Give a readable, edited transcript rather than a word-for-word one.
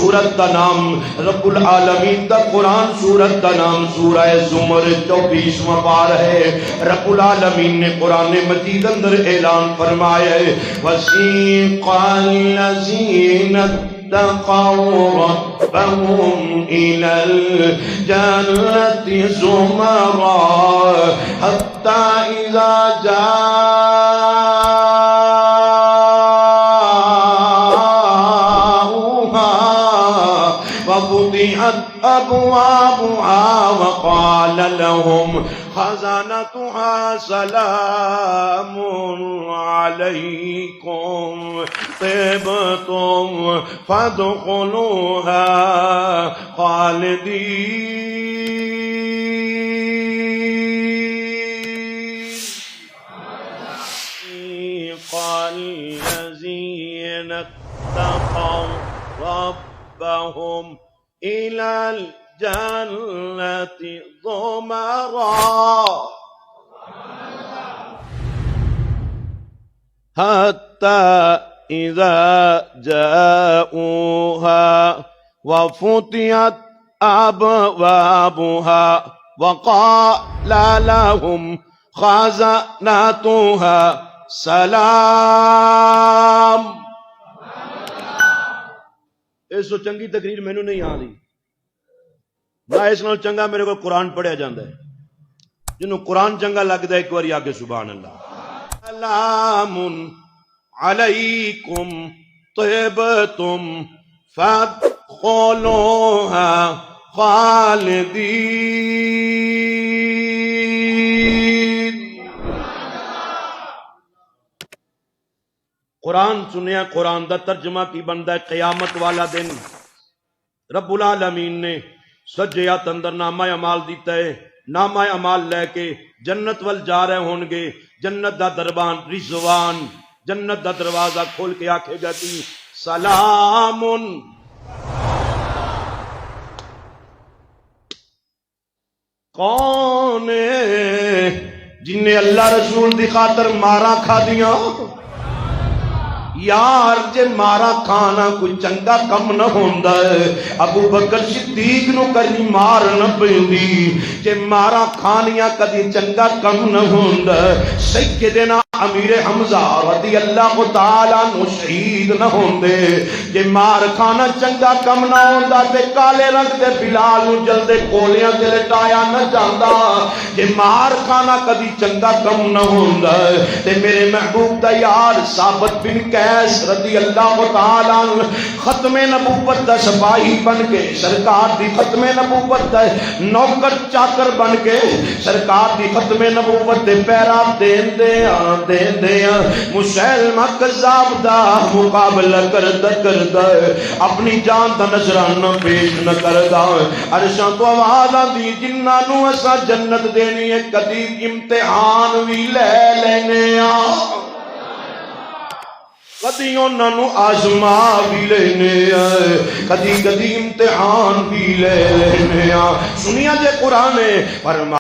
سورت دا نام رب العالمین دا قرآن سورت دا نام سورہ زمر 24واں پارہ ہے. رب العالمین نے قرآن مجید اندر اعلان فرمایا ہے وَسِيقَ الَّذِينَ اتَّقَوْا رَبَّهُمْ إِلَى الْجَنَّةِ زُمَرًا حَتَّى إِذَا وفتحت أبوابها وقال لهم خزنتها سلام عليكم طبتم فادخلوها خالدين. قال الذين اتقوا ربهم إلى الجنة زمرا حتى إذا جاءوها وفتحت أبوابها وقال لهم خزنتها سلام. اس تو چنگی تقریر مینوں نہیں آ رہی نہ اس نال چنگا میرے کو قرآن پڑھیا جاندہ ہے. جنہوں قرآن چنگا لگتا ہے ایک بار آگے سبحان اللہ. سلام علیکم طیبتم فادخلوها خالدین. قرآن سنیا قرآن دا ترجمہ کی بندہ ہے قیامت والا دن رب العالمین نے سجیات اندر نامہ اعمال دیتا ہے. نامہ اعمال لے کے جنت وال جا رہے ہون گے. جنت دا دربان رضوان جنت دا دروازہ کھول کے آکھے گا تی سلام. کون جن نے اللہ رسول دی خاطر مارا کھا دیا؟ یار جے مارا کھانا کوئی چنگا کم نہ ہوندا ہے. ابو بکر صدیق نو کدی مار نہ پیندی. جے مارا کھانیاں کدی چنگا کم نہ ہوندا. سیدنا امیر حمزہ رضی اللہ تعالی عنہ شہید نہ ہوندے. جے مار کھانا چنگا کم نہ ہوندا تے کالے رنگ دے بلال نو جلدے کولیاں تے لٹایا نہ جاندا. جے مار کھانا کدی چنگا کم نہ ہوندا تے میرے محبوب دا یار ثابت بن قیس رضی اللہ تعالی عنہ ختم نبوت دا سپاہی بن کے سرکار دی ختم نبوت دا نوکر چاکر بن کے سرکار دی ختم نبوت دے پیرا دین دیا مسلمہ کذاب دا مقابلہ کردا اپنی جان دا نذرانہ پیش نہ کردا. عرشاں تو آواز آندی جنہاں نو اسا جنت دینی ہے کدی امتحان وی لے لینے آ کدی انہاں نو آزما بھی لینے آئے کدی امتحان بھی لے لینے آ. سنیا جے قرآن فرما